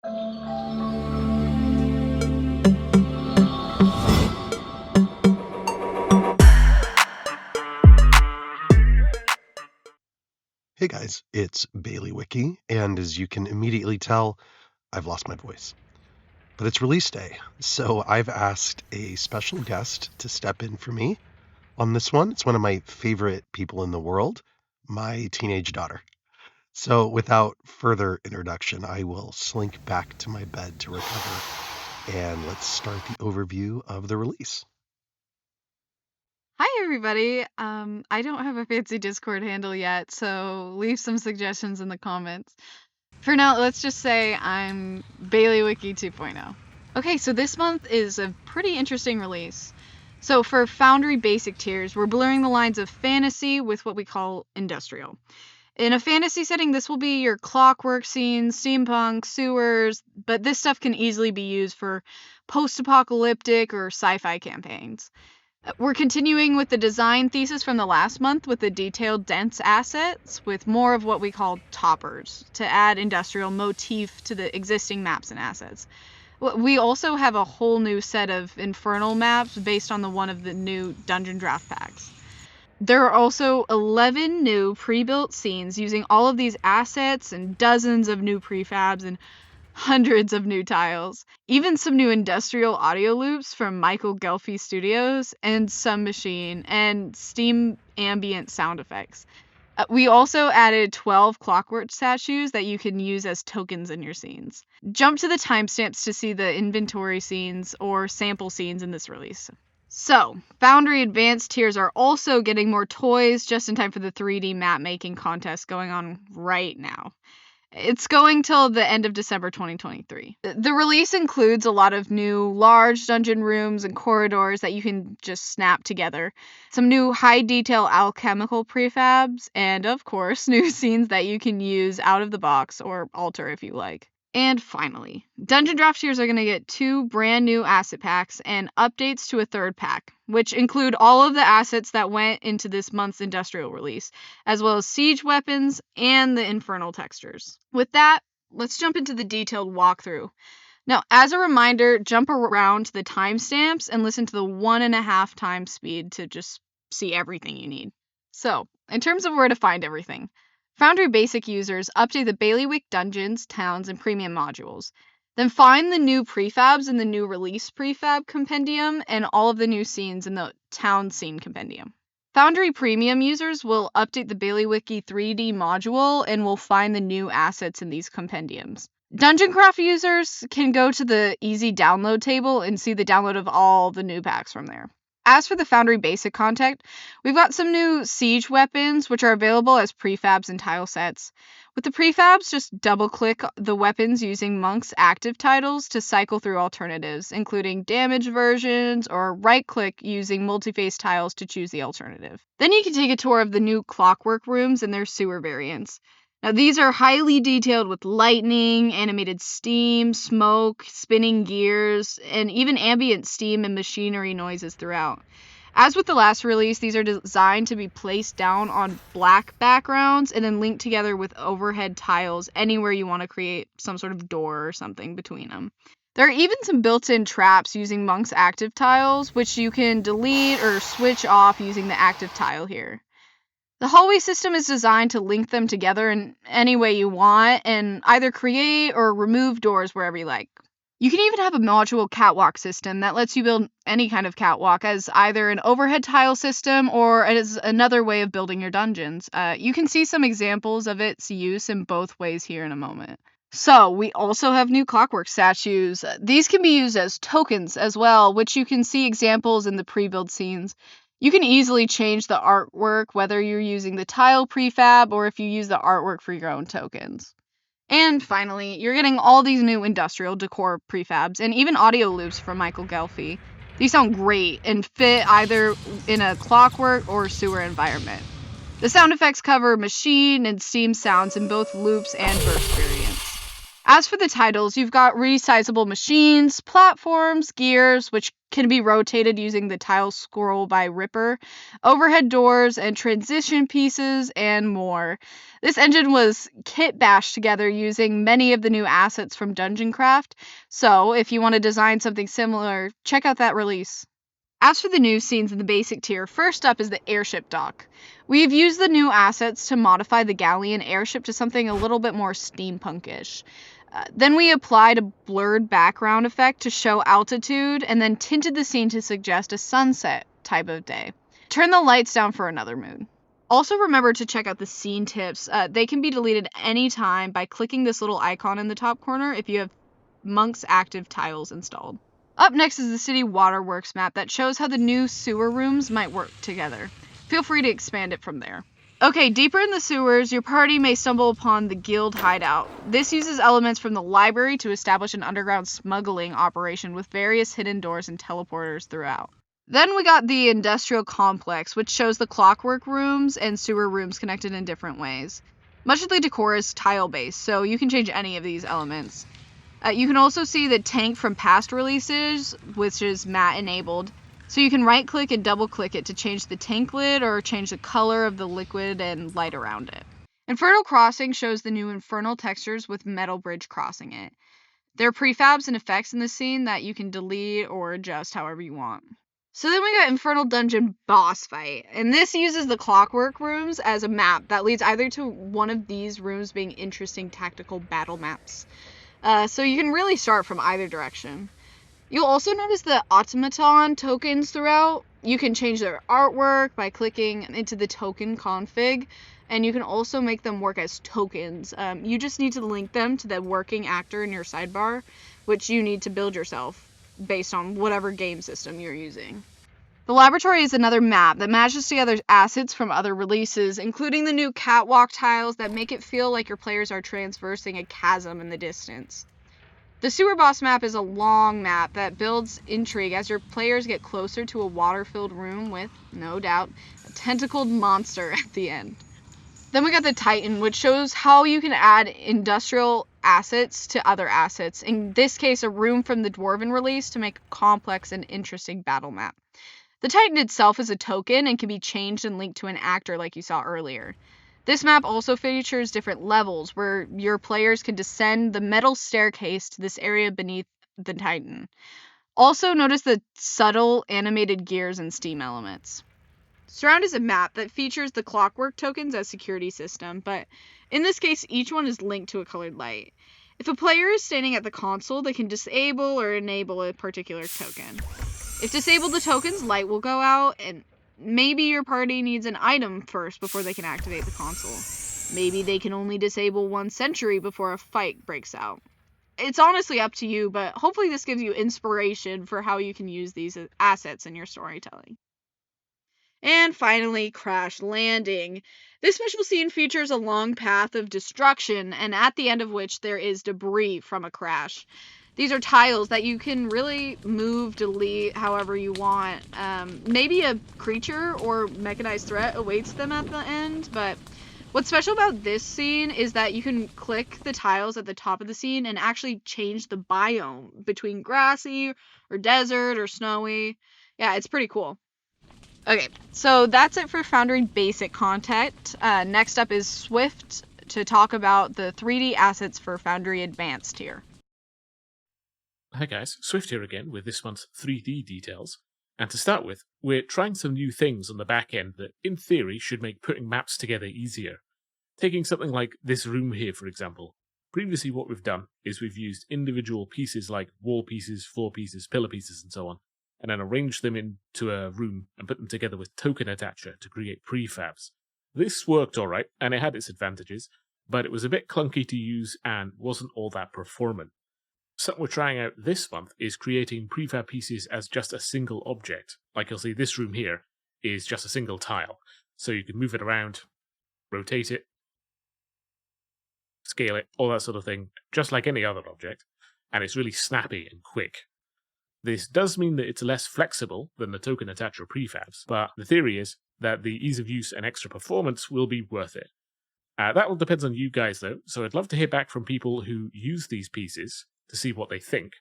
Hey guys, it's Baileywiki, and as you can immediately tell, I've lost my voice. But it's release day, so I've asked a special guest to step in for me on this one. It's one of my favorite people in the world, my teenage daughter. So without further introduction, I will slink back to my bed to recover, and let's start the overview of the release. Hi everybody. I don't have a fancy Discord handle yet, so leave some suggestions in the comments. For now, let's just say I'm Baileywiki 2.0. Okay, so this month is a pretty interesting release. So for Foundry Basic tiers, we're blurring the lines of fantasy with what we call industrial. In a fantasy setting, this will be your Clockwork scenes, steampunk, sewers, but this stuff can easily be used for post-apocalyptic or sci-fi campaigns. We're continuing with the design thesis from the last month with the detailed, dense assets with more of what we call toppers to add industrial motif to the existing maps and assets. We also have a whole new set of infernal maps based on one of the new Dungeondraft packs. There are also 11 new pre-built scenes using all of these assets and dozens of new prefabs and hundreds of new tiles, even some new industrial audio loops from Michael Ghelfi Studios and some machine and steam ambient sound effects. We also added 12 Clockwork statues that you can use as tokens in your scenes. Jump to the timestamps to see the inventory scenes or sample scenes in this release. So, Foundry Advanced tiers are also getting more toys just in time for the 3D map making contest going on right now. It's going till the end of December 2023. The release includes a lot of new large dungeon rooms and corridors that you can just snap together, some new high detail alchemical prefabs, and of course, new scenes that you can use out of the box or alter if you like. And finally, Dungeondraft tiers are going to get 2 brand new asset packs and updates to a 3rd pack, which include all of the assets that went into this month's industrial release, as well as siege weapons and the Infernal Textures. With that, let's jump into the detailed walkthrough. Now, as a reminder, jump around to the timestamps and listen to the 1.5 times speed to just see everything you need. So, in terms of where to find everything, Foundry Basic users update the Baileywiki dungeons, towns, and premium modules. Then find the new prefabs in the new release prefab compendium and all of the new scenes in the town scene compendium. Foundry Premium users will update the Baileywiki 3D module and will find the new assets in these compendiums. Dungeoncraft users can go to the easy download table and see the download of all the new packs from there. As for the Foundry Basic content, we've got some new siege weapons, which are available as prefabs and tile sets. With the prefabs, just double-click the weapons using Monk's active titles to cycle through alternatives, including damage versions, or right-click using multi-phase tiles to choose the alternative. Then you can take a tour of the new Clockwork rooms and their sewer variants. Now, these are highly detailed with lightning, animated steam, smoke, spinning gears, and even ambient steam and machinery noises throughout. As with the last release, these are designed to be placed down on black backgrounds and then linked together with overhead tiles anywhere you want to create some sort of door or something between them. There are even some built-in traps using Monk's active tiles, which you can delete or switch off using the active tile here. The hallway system is designed to link them together in any way you want and either create or remove doors wherever you like. You can even have a module catwalk system that lets you build any kind of catwalk as either an overhead tile system or as another way of building your dungeons. You can see some examples of its use in both ways here in a moment. So, we also have new Clockwork statues. These can be used as tokens as well, which you can see examples in the pre-build scenes. You can easily change the artwork, whether you're using the tile prefab or if you use the artwork for your own tokens. And finally, you're getting all these new industrial decor prefabs and even audio loops from Michael Ghelfi. These sound great and fit either in a Clockwork or sewer environment. The sound effects cover machine and steam sounds in both loops and burst variants. As for the titles, you've got resizable machines, platforms, gears, which can be rotated using the tile scroll by Ripper, overhead doors, and transition pieces, and more. This engine was kitbashed together using many of the new assets from Dungeondraft, so if you want to design something similar, check out that release. As for the new scenes in the basic tier, first up is the airship dock. We've used the new assets to modify the galleon airship to something a little bit more steampunkish. Then we applied a blurred background effect to show altitude, and then tinted the scene to suggest a sunset type of day. Turn the lights down for another mood. Also remember to check out the scene tips. They can be deleted anytime by clicking this little icon in the top corner if you have Monk's active tiles installed. Up next is the City Waterworks map that shows how the new sewer rooms might work together. Feel free to expand it from there. Okay, deeper in the sewers, your party may stumble upon the guild hideout. This uses elements from the library to establish an underground smuggling operation with various hidden doors and teleporters throughout. Then we got the industrial complex, which shows the clockwork rooms and sewer rooms connected in different ways. Much of the decor is tile-based, so you can change any of these elements. You can also see the tank from past releases, which is matte enabled. So you can right click and double click it to change the tank lid or change the color of the liquid and light around it. Infernal Crossing shows the new Infernal Textures with metal bridge crossing it. There are prefabs and effects in the scene that you can delete or adjust however you want. So then we got Infernal Dungeon Boss Fight, and this uses the Clockwork rooms as a map that leads either to one of these rooms being interesting tactical battle maps. So you can really start from either direction. You'll also notice the automaton tokens throughout. You can change their artwork by clicking into the token config, and you can also make them work as tokens. You just need to link them to the working actor in your sidebar, which you need to build yourself based on whatever game system you're using. The laboratory is another map that matches together assets from other releases, including the new catwalk tiles that make it feel like your players are traversing a chasm in the distance. The sewer boss map is a long map that builds intrigue as your players get closer to a water-filled room with, no doubt, a tentacled monster at the end. Then we got the Titan, which shows how you can add industrial assets to other assets. In this case, a room from the Dwarven release to make a complex and interesting battle map. The Titan itself is a token and can be changed and linked to an actor like you saw earlier. This map also features different levels where your players can descend the metal staircase to this area beneath the Titan. Also notice the subtle animated gears and steam elements. Surround is a map that features the Clockwork tokens as security system, but in this case each one is linked to a colored light. If a player is standing at the console, they can disable or enable a particular token. If disabled, the token's light will go out, and maybe your party needs an item first before they can activate the console. Maybe they can only disable one sentry before a fight breaks out. It's honestly up to you, but hopefully this gives you inspiration for how you can use these assets in your storytelling. And finally, Crash Landing. This special scene features a long path of destruction, and at the end of which there is debris from a crash. These are tiles that you can really move, delete, however you want. Maybe a creature or mechanized threat awaits them at the end, but what's special about this scene is that you can click the tiles at the top of the scene and actually change the biome between grassy or desert or snowy. Yeah, it's pretty cool. Okay, so that's it for Foundry Basic content. Next up is Swift to talk about the 3D assets for Foundry Advanced here. Hi guys, Swift here again with this month's 3D details. And to start with, we're trying some new things on the back end that, in theory, should make putting maps together easier. Taking something like this room here, for example. Previously what we've done is we've used individual pieces like wall pieces, floor pieces, pillar pieces, and so on, and then arranged them into a room and put them together with token attacher to create prefabs. This worked alright, and it had its advantages, but it was a bit clunky to use and wasn't all that performant. Something we're trying out this month is creating prefab pieces as just a single object. Like you'll see, this room here is just a single tile. So you can move it around, rotate it, scale it, all that sort of thing, just like any other object. And it's really snappy and quick. This does mean that it's less flexible than the token attacher prefabs, but the theory is that the ease of use and extra performance will be worth it. That all depends on you guys, though, so I'd love to hear back from people who use these pieces to see what they think.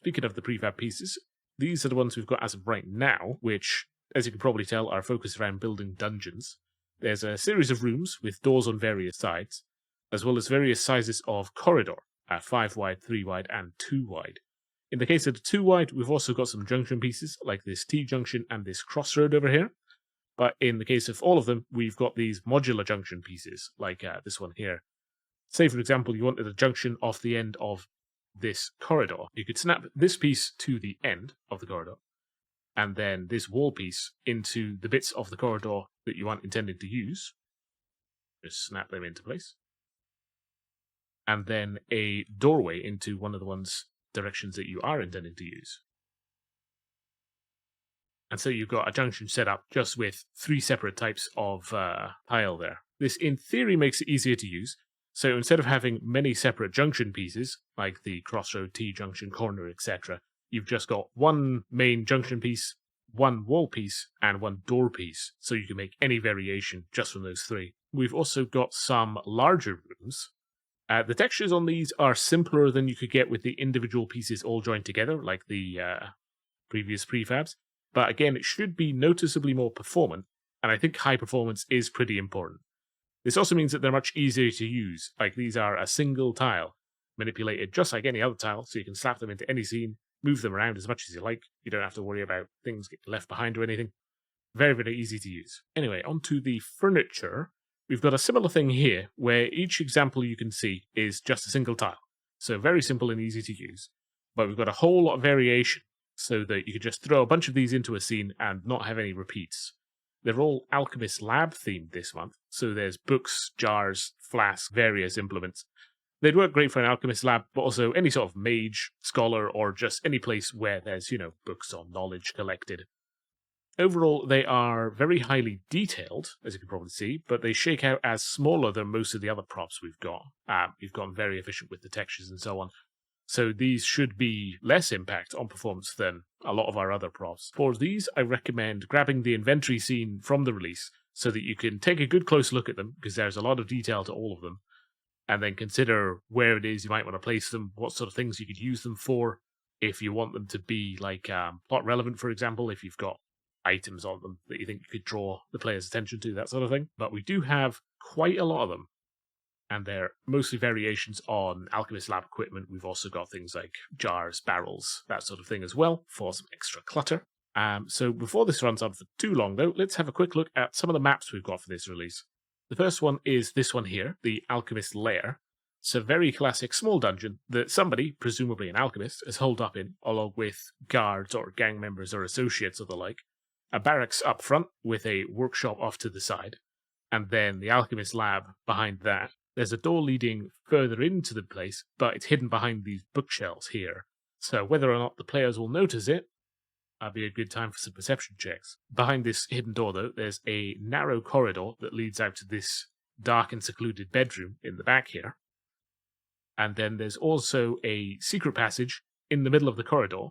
Speaking of the prefab pieces, these are the ones we've got as of right now, which, as you can probably tell, are focused around building dungeons. There's a series of rooms with doors on various sides, as well as various sizes of corridor, 5 wide, 3 wide, and 2 wide. In the case of the 2 wide, we've also got some junction pieces, like this T-junction and this crossroad over here. But in the case of all of them, we've got these modular junction pieces, like this one here. Say, for example, you wanted a junction off the end of this corridor. You could snap this piece to the end of the corridor, and then this wall piece into the bits of the corridor that you aren't intending to use. Just snap them into place. And then a doorway into one of the ones directions that you are intending to use. And so you've got a junction set up just with 3 separate types of tile there. This, in theory, makes it easier to use. So instead of having many separate junction pieces, like the crossroad, T-junction, corner, etc., you've just got one main junction piece, one wall piece, and one door piece. So you can make any variation just from those 3. We've also got some larger rooms. The textures on these are simpler than you could get with the individual pieces all joined together, like the previous prefabs. But again, it should be noticeably more performant, and I think high performance is pretty important. This also means that they're much easier to use, like these are a single tile, manipulated just like any other tile, so you can slap them into any scene, move them around as much as you like, you don't have to worry about things getting left behind or anything. Very, very easy to use. Anyway, onto the furniture. We've got a similar thing here, where each example you can see is just a single tile, so very simple and easy to use. But we've got a whole lot of variation, so that you could just throw a bunch of these into a scene and not have any repeats. They're all Alchemist Lab themed this month, so there's books, jars, flasks, various implements. They'd work great for an Alchemist Lab, but also any sort of mage, scholar, or just any place where there's, books or knowledge collected. Overall, they are very highly detailed, as you can probably see, but they shake out as smaller than most of the other props we've got. We've gotten very efficient with the textures and so on. So these should be less impact on performance than a lot of our other props. For these, I recommend grabbing the inventory scene from the release so that you can take a good close look at them, because there's a lot of detail to all of them, and then consider where it is you might want to place them, what sort of things you could use them for, if you want them to be like plot relevant, for example, if you've got items on them that you think you could draw the player's attention to, that sort of thing. But we do have quite a lot of them, and they're mostly variations on Alchemist Lab equipment. We've also got things like jars, barrels, that sort of thing as well, for some extra clutter. So before this runs on for too long, though, let's have a quick look at some of the maps we've got for this release. The first one is this one here, the Alchemist Lair. It's a very classic small dungeon that somebody, presumably an alchemist, has holed up in, along with guards or gang members or associates or the like. A barracks up front with a workshop off to the side, and then the Alchemist Lab behind that. There's a door leading further into the place, but it's hidden behind these bookshelves here. So whether or not the players will notice it, that'd be a good time for some perception checks. Behind this hidden door, though, there's a narrow corridor that leads out to this dark and secluded bedroom in the back here. And then there's also a secret passage in the middle of the corridor,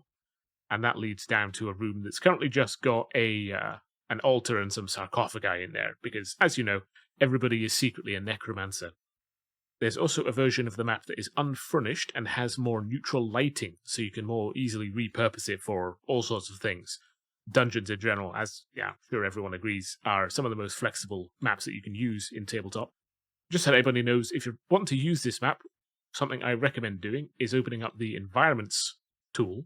and that leads down to a room that's currently just got an altar and some sarcophagi in there, because, as you know, everybody is secretly a necromancer. There's also a version of the map that is unfurnished and has more neutral lighting, so you can more easily repurpose it for all sorts of things. Dungeons in general, as I'm sure everyone agrees, are some of the most flexible maps that you can use in tabletop. Just so everybody knows, if you want to use this map, something I recommend doing is opening up the Environments tool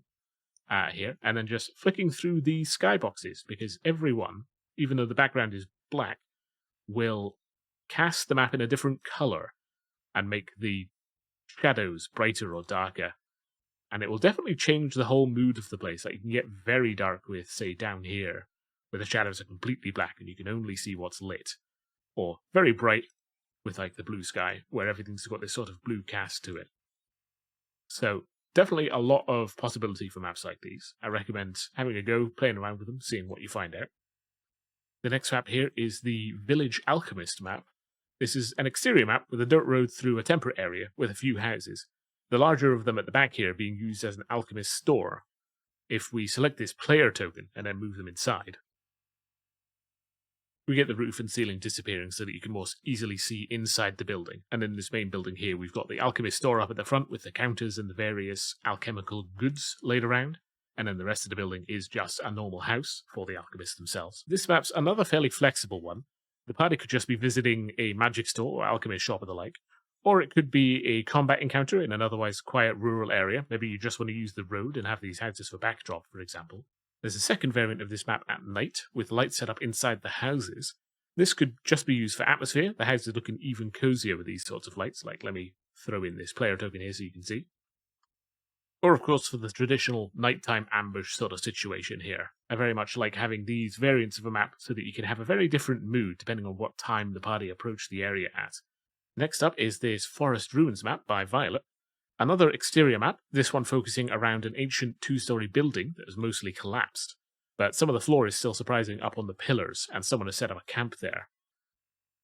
here, and then just flicking through the skyboxes, because everyone, even though the background is black, will cast the map in a different color and make the shadows brighter or darker. And it will definitely change the whole mood of the place. Like, you can get very dark with, say, down here, where the shadows are completely black and you can only see what's lit. Or very bright with, like, the blue sky, where everything's got this sort of blue cast to it. So, definitely a lot of possibility for maps like these. I recommend having a go, playing around with them, seeing what you find out. The next map here is the Village Alchemist map. This is an exterior map with a dirt road through a temperate area with a few houses. The larger of them at the back here being used as an alchemist store. If we select this player token and then move them inside, we get the roof and ceiling disappearing so that you can more easily see inside the building. And in this main building here, we've got the alchemist store up at the front with the counters and the various alchemical goods laid around. And then the rest of the building is just a normal house for the alchemists themselves. This map's another fairly flexible one. The party could just be visiting a magic store or alchemist shop or the like, or it could be a combat encounter in an otherwise quiet rural area. Maybe you just want to use the road and have these houses for backdrop, for example. There's a second variant of this map at night, with lights set up inside the houses. This could just be used for atmosphere. The houses looking even cozier with these sorts of lights. Like, let me throw in this player token here so you can see. Or, of course, for the traditional nighttime ambush sort of situation here. I very much like having these variants of a map so that you can have a very different mood depending on what time the party approach the area at. Next up is this Forest Ruins map by Violet. Another exterior map, this one focusing around an ancient two-story building that is mostly collapsed. But some of the floor is still surprising up on the pillars, and someone has set up a camp there.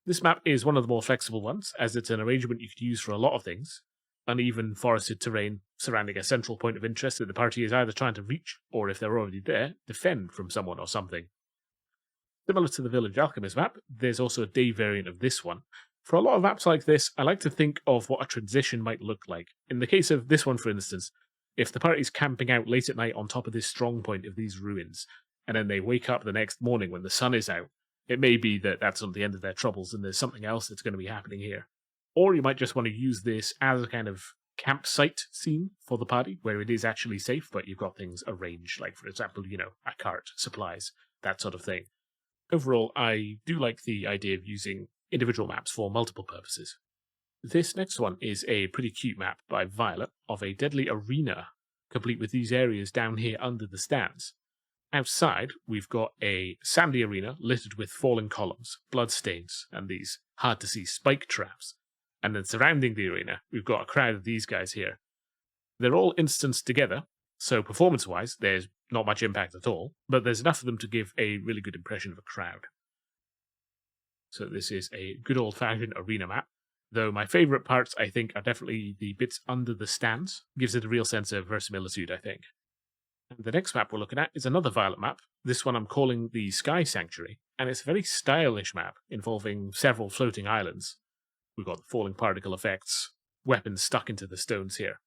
This map is one of the more flexible ones, as it's an arrangement you could use for a lot of things. Uneven forested terrain surrounding a central point of interest that the party is either trying to reach, or if they're already there, defend from someone or something. Similar to the Village Alchemist map, there's also a day variant of this one. For a lot of maps like this, I like to think of what a transition might look like. In the case of this one, for instance, if the party's camping out late at night on top of this strong point of these ruins, and then they wake up the next morning when the sun is out, it may be that that's not the end of their troubles and there's something else that's going to be happening here. Or you might just want to use this as a kind of campsite scene for the party, where it is actually safe, but you've got things arranged, like, for example, a cart, supplies, that sort of thing. Overall, I do like the idea of using individual maps for multiple purposes. This next one is a pretty cute map by Violet of a deadly arena, complete with these areas down here under the stands. Outside, we've got a sandy arena littered with fallen columns, bloodstains, and these hard-to-see spike traps. And then surrounding the arena, we've got a crowd of these guys here. They're all instanced together, so performance-wise, there's not much impact at all, but there's enough of them to give a really good impression of a crowd. So this is a good old-fashioned arena map, though my favourite parts, I think, are definitely the bits under the stands. Gives it a real sense of verisimilitude, I think. And the next map we're looking at is another Violet map. This one I'm calling the Sky Sanctuary, and it's a very stylish map involving several floating islands. We've got the falling particle effects, weapons stuck into the stones here.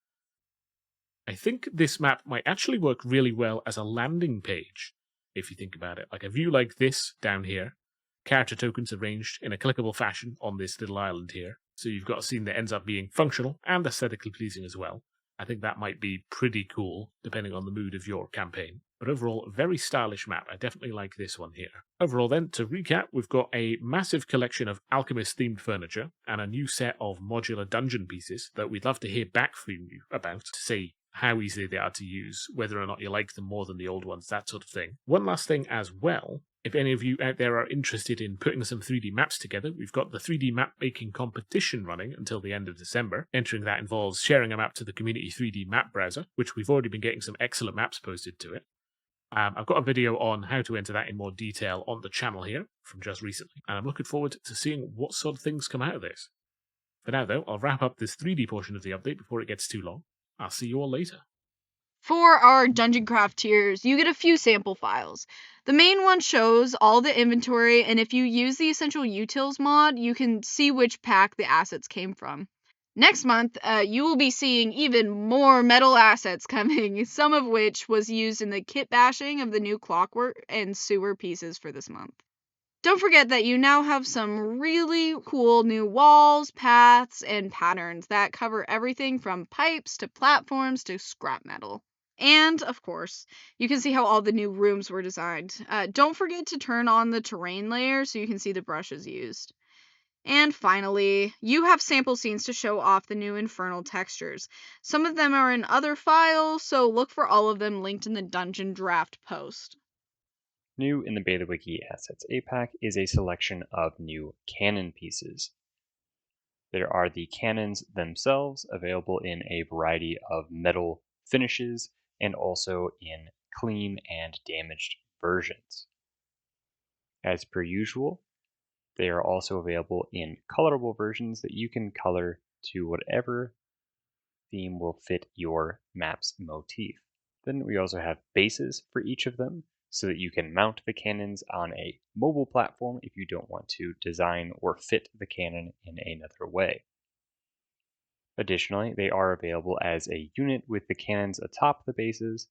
I think this map might actually work really well as a landing page, if you think about it. Like a view like this down here, character tokens arranged in a clickable fashion on this little island here. So you've got a scene that ends up being functional and aesthetically pleasing as well. I think that might be pretty cool, depending on the mood of your campaign. But overall, a very stylish map. I definitely like this one here. Overall then, to recap, we've got a massive collection of alchemist-themed furniture and a new set of modular dungeon pieces that we'd love to hear back from you about, to say how easy they are to use, whether or not you like them more than the old ones, that sort of thing. One last thing as well, if any of you out there are interested in putting some 3D maps together, we've got the 3D map making competition running until the end of December. Entering that involves sharing a map to the community 3D map browser, which we've already been getting some excellent maps posted to it. I've got a video on how to enter that in more detail on the channel here from just recently, and I'm looking forward to seeing what sort of things come out of this. For now, though, I'll wrap up this 3D portion of the update before it gets too long. I'll see you all later. For our Dungeoncraft tiers, you get a few sample files. The main one shows all the inventory, and if you use the Essential Utils mod, you can see which pack the assets came from. Next month, you will be seeing even more metal assets coming, some of which was used in the kit bashing of the new Clockwork and sewer pieces for this month. Don't forget that you now have some really cool new walls, paths, and patterns that cover everything from pipes to platforms to scrap metal. And, of course, you can see how all the new rooms were designed. Don't forget to turn on the terrain layer so you can see the brushes used. And finally, you have sample scenes to show off the new Infernal Textures. Some of them are in other files, so look for all of them linked in the Dungeondraft post. New in the Baileywiki Assets APAC is a selection of new cannon pieces. There are the cannons themselves, available in a variety of metal finishes and also in clean and damaged versions. As per usual, they are also available in colorable versions that you can color to whatever theme will fit your map's motif. Then we also have bases for each of them. so that you can mount the cannons on a mobile platform if you don't want to design or fit the cannon in another way. Additionally, they are available as a unit with the cannons atop the bases,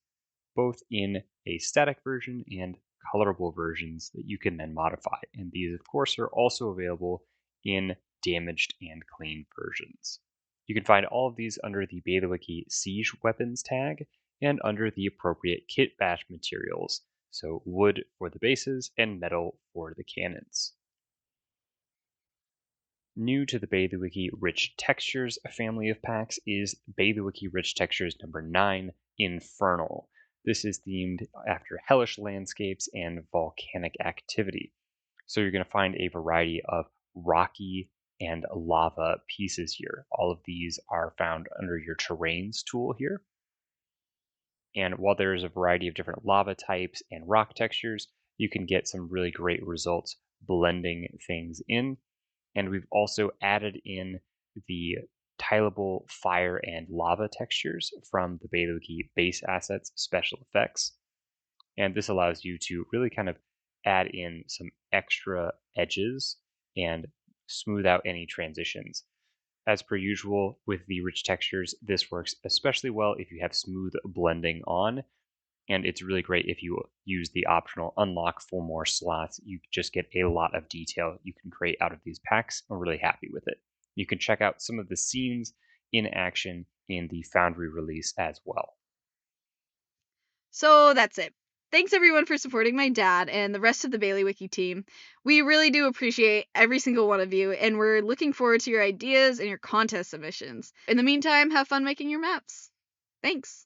both in a static version and colorable versions that you can then modify. And these, of course, are also available in damaged and clean versions. You can find all of these under the Baileywiki Siege Weapons tag and under the appropriate kitbash materials, so wood for the bases and metal for the cannons. New to the Baileywiki Rich Textures family of packs is Baileywiki Rich Textures number 9, Infernal. This is themed after hellish landscapes and volcanic activity. So you're going to find a variety of rocky and lava pieces here. All of these are found under your terrains tool here. And while there is a variety of different lava types and rock textures, you can get some really great results blending things in. And we've also added in the tileable fire and lava textures from the Baileywiki base assets special effects. And this allows you to really kind of add in some extra edges and smooth out any transitions. As per usual with the rich textures, this works especially well if you have smooth blending on. And it's really great if you use the optional unlock for more slots. You just get a lot of detail you can create out of these packs. I'm really happy with it. You can check out some of the scenes in action in the Foundry release as well. So that's it. Thanks everyone for supporting my dad and the rest of the Baileywiki team. We really do appreciate every single one of you, and we're looking forward to your ideas and your contest submissions. In the meantime, have fun making your maps. Thanks.